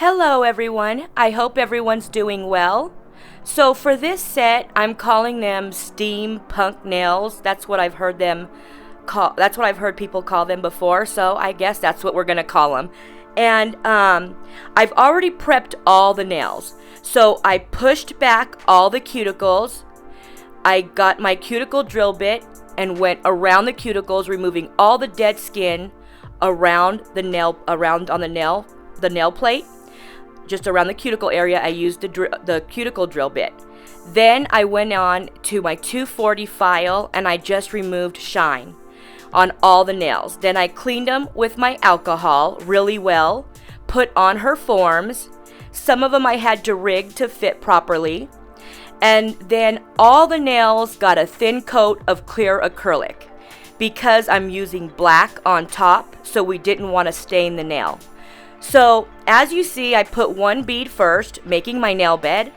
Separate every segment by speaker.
Speaker 1: Hello everyone, I hope everyone's doing well. So for this set, I'm calling them steampunk nails. That's what I've heard people call them before, so I guess that's what we're gonna call them. And I've already prepped all the nails. So I pushed back all the cuticles. I got my cuticle drill bit and went around the cuticles, removing all the dead skin around the nail plate. Just around the cuticle area, I used the cuticle drill bit. Then I went on to my 240 file and I just removed shine on all the nails. Then I cleaned them with my alcohol really well, put on her forms. Some of them I had to rig to fit properly. And then all the nails got a thin coat of clear acrylic because I'm using black on top, so we didn't want to stain the nail. So as you see, I put one bead first, making my nail bed.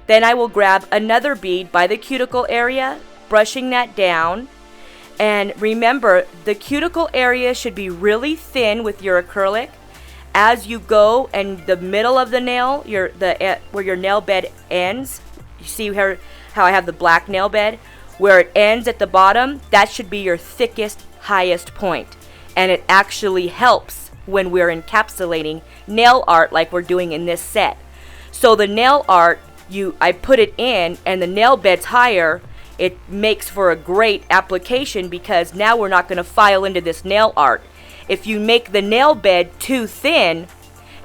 Speaker 1: Then I will grab another bead by the cuticle area, brushing that down. And remember, the cuticle area should be really thin with your acrylic. As you go and the middle of the nail, where your nail bed ends, you see how I have the black nail bed? Where it ends at the bottom, that should be your thickest, highest point. And it actually helps when we're encapsulating nail art like we're doing in this set. So the nail art, I put it in and the nail bed's higher. It makes for a great application because now we're not going to file into this nail art. If you make the nail bed too thin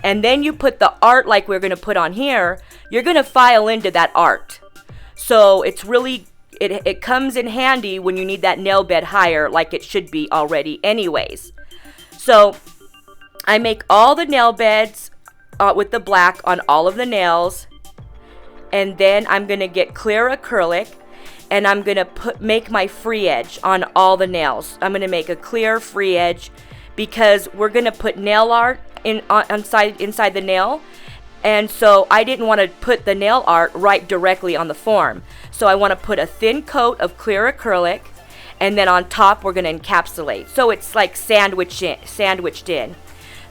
Speaker 1: and then you put the art like we're going to put on here, you're going to file into that art. So it's really, it comes in handy when you need that nail bed higher like it should be already anyways. So I make all the nail beds with the black on all of the nails, and then I'm going to get clear acrylic and I'm going to make my free edge on all the nails. I'm going to make a clear free edge because we're going to put nail art inside the nail, and so I didn't want to put the nail art right directly on the form. So I want to put a thin coat of clear acrylic, and then on top we're going to encapsulate. So it's like sandwiched in.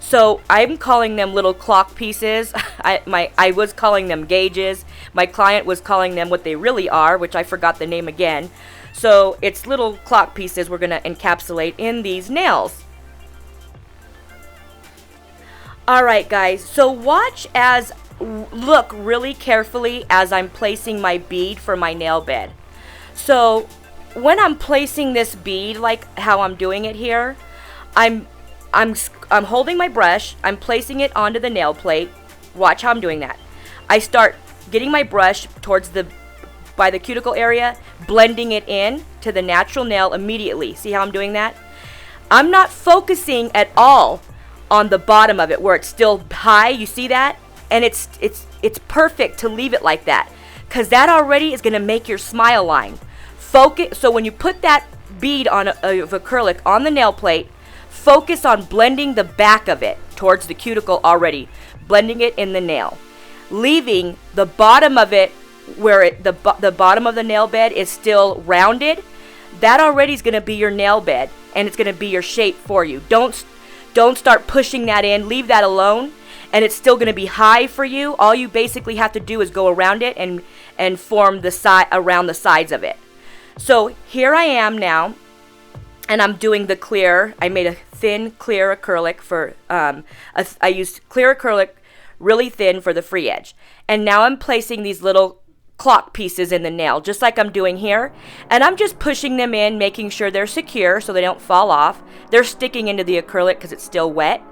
Speaker 1: So I'm calling them little clock pieces. I was calling them gauges. My client was calling them what they really are, which I forgot the name again. So it's little clock pieces we're going to encapsulate in these nails. Alright guys, so look really carefully as I'm placing my bead for my nail bed. So when I'm placing this bead, like how I'm doing it here, I'm holding my brush, I'm placing it onto the nail plate. Watch how I'm doing that. I start getting my brush by the cuticle area, blending it in to the natural nail immediately. See how I'm doing that? I'm not focusing at all on the bottom of it where it's still high. You see that? And it's perfect to leave it like that because that already is going to make your smile line. Focus. So when you put that bead of acrylic on the nail plate, focus on blending the back of it towards the cuticle already, blending it in the nail, leaving the bottom of it where the bottom of the nail bed is still rounded. That already is going to be your nail bed, and it's going to be your shape for you. Don't start pushing that in. Leave that alone, and it's still going to be high for you. All you basically have to do is go around it and form the side around the sides of it. So here I am now. And I'm doing the clear. I made a thin clear acrylic I used clear acrylic really thin for the free edge. And now I'm placing these little clock pieces in the nail, just like I'm doing here. And I'm just pushing them in, making sure they're secure so they don't fall off. They're sticking into the acrylic because it's still wet.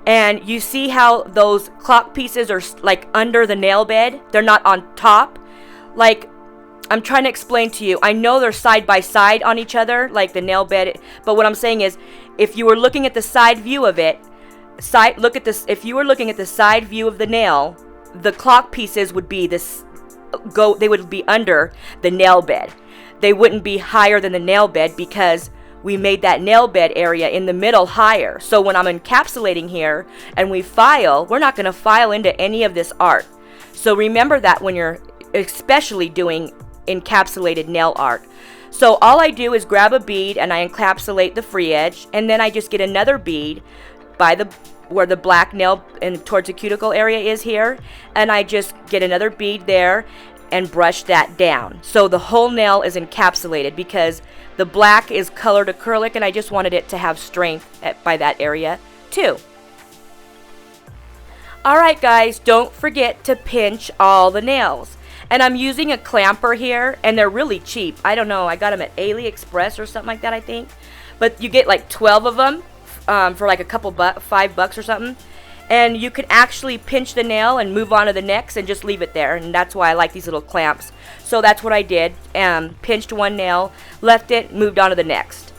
Speaker 1: And you see how those clock pieces are like under the nail bed? They're not on top. Like, I'm trying to explain to you. I know they're side by side on each other, like the nail bed. But what I'm saying is, if you were looking at the side view of it, if you were looking at the side view of the nail, the clock pieces would be they would be under the nail bed. They wouldn't be higher than the nail bed because we made that nail bed area in the middle higher. So when I'm encapsulating here and we file, we're not going to file into any of this art. So remember that when you're especially doing encapsulated nail art. So all I do is grab a bead and I encapsulate the free edge, and then I just get another bead by the where the black nail and towards the cuticle area is here, and I just get another bead there and brush that down. So the whole nail is encapsulated because the black is colored acrylic, and I just wanted it to have strength by that area too. Alright guys, don't forget to pinch all the nails. And I'm using a clamper here, and they're really cheap. I don't know, I got them at AliExpress or something like that, I think. But you get like 12 of them for like a couple $5 or something. And you can actually pinch the nail and move on to the next and just leave it there. And that's why I like these little clamps. So that's what I did. Pinched one nail, left it, moved on to the next.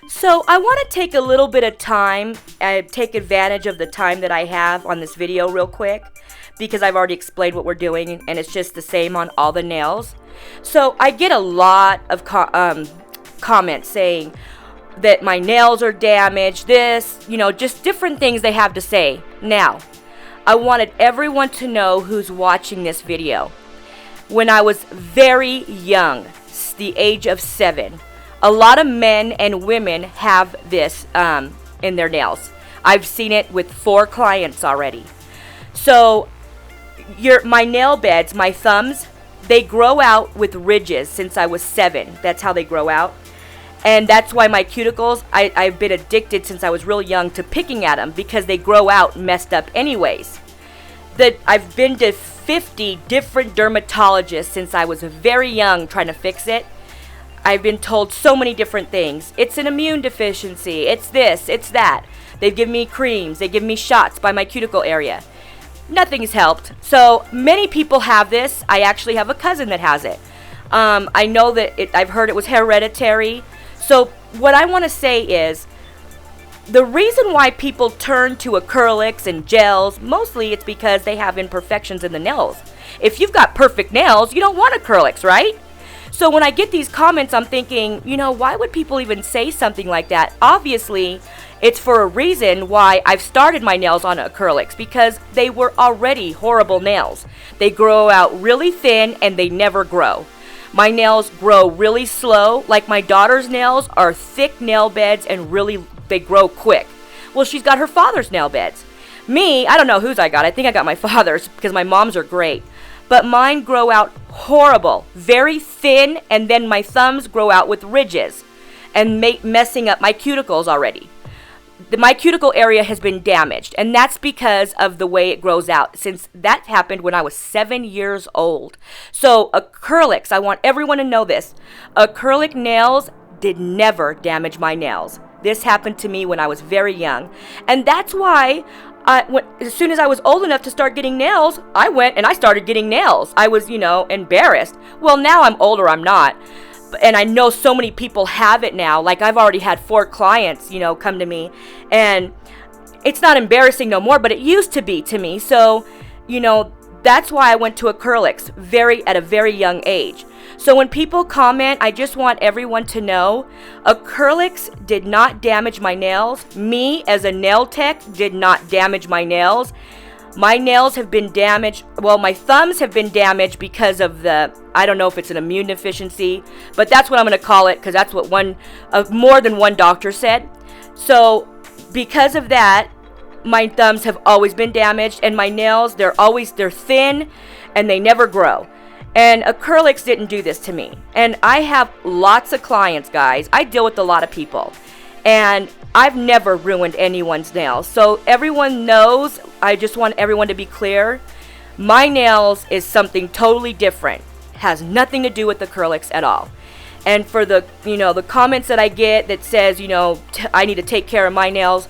Speaker 1: So I want to take a little bit of time and take advantage of the time that I have on this video real quick, because I've already explained what we're doing and it's just the same on all the nails. So I get a lot of comments saying that my nails are damaged, this, just different things they have to say. Now, I wanted everyone to know who's watching this video. When I was very young, the age of 7, a lot of men and women have this in their nails. I've seen it with 4 clients already. So my nail beds, my thumbs, they grow out with ridges since I was 7. That's how they grow out. And that's why my cuticles, I've been addicted since I was real young to picking at them, because they grow out messed up anyways. I've been to 50 different dermatologists since I was very young trying to fix it. I've been told so many different things. It's an immune deficiency. It's this, it's that. They've given me creams. They give me shots by my cuticle area. Nothing's helped. So many people have this. I actually have a cousin that has it. I know that I've heard it was hereditary. So what I want to say is, the reason why people turn to acrylics and gels, mostly it's because they have imperfections in the nails. If you've got perfect nails, you don't want acrylics, right? So when I get these comments, I'm thinking, why would people even say something like that? Obviously, it's for a reason why I've started my nails on acrylics, because they were already horrible nails. They grow out really thin and they never grow. My nails grow really slow. Like my daughter's nails are thick nail beds and they grow quick. Well, she's got her father's nail beds. Me, I don't know whose I got. I think I got my father's, because my mom's are great. But mine grow out horrible, very thin, and then my thumbs grow out with ridges and messing up my cuticles already. My cuticle area has been damaged, and that's because of the way it grows out, since that happened when I was 7 years old. So acrylics, I want everyone to know this. Acrylic nails did never damage my nails. This happened to me when I was very young, and that's why as soon as I was old enough to start getting nails, I went and I started getting nails. I was, embarrassed. Well, now I'm older, I'm not. And I know so many people have it now. Like, I've already had 4 clients, come to me. And it's not embarrassing no more, but it used to be to me. So, that's why I went to acrylics at a very young age. So when people comment, I just want everyone to know, acrylics did not damage my nails. Me, as a nail tech, did not damage my nails. My nails have been damaged. Well, my thumbs have been damaged because of I don't know if it's an immune deficiency, but that's what I'm going to call it, because that's what more than one doctor said. So because of that, my thumbs have always been damaged, and my nails, they're thin and they never grow. And acrylics didn't do this to me. And I have lots of clients, guys. I deal with a lot of people, and I've never ruined anyone's nails. So everyone knows, I just want everyone to be clear. My nails is something totally different. Has nothing to do with acrylics at all. And for the comments that I get that says, I need to take care of my nails,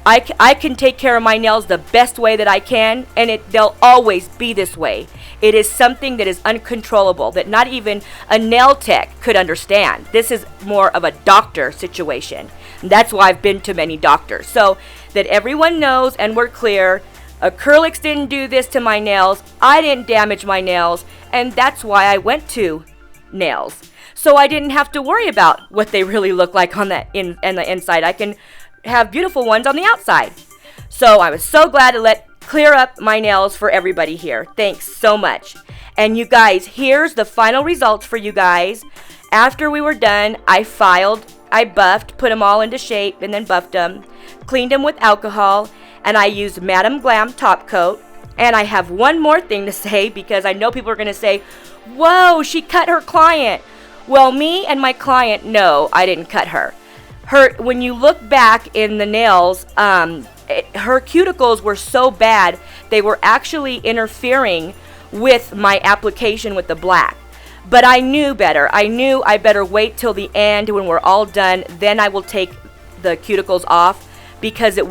Speaker 1: I can take care of my nails the best way that I can, and they'll always be this way. It is something that is uncontrollable, that not even a nail tech could understand. This is more of a doctor situation. And that's why I've been to many doctors. So that everyone knows and we're clear, acrylics didn't do this to my nails. I didn't damage my nails, and that's why I went to nails. So I didn't have to worry about what they really look like on the inside. I can have beautiful ones on the outside. So I was so glad to clear up my nails for everybody here. Thanks so much. And you guys, here's the final results for you guys. After we were done, I buffed, put them all into shape, and then buffed them. Cleaned them with alcohol, and I used Madam Glam top coat. And I have one more thing to say, because I know people are going to say, whoa, she cut her client. Well, me and my client, no, I didn't cut her. When you look back in the nails, her cuticles were so bad, they were actually interfering with my application with the black. But I knew better. I knew I better wait till the end when we're all done. Then I will take the cuticles off, because it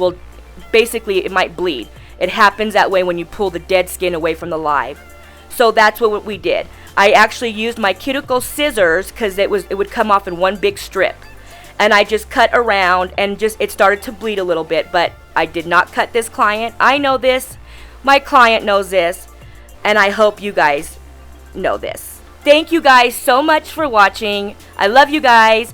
Speaker 1: might bleed. It happens that way when you pull the dead skin away from the live. So that's what we did. I actually used my cuticle scissors, because it would come off in one big strip. And I just cut around, and it started to bleed a little bit. But I did not cut this client. I know this. My client knows this. And I hope you guys know this. Thank you guys so much for watching. I love you guys.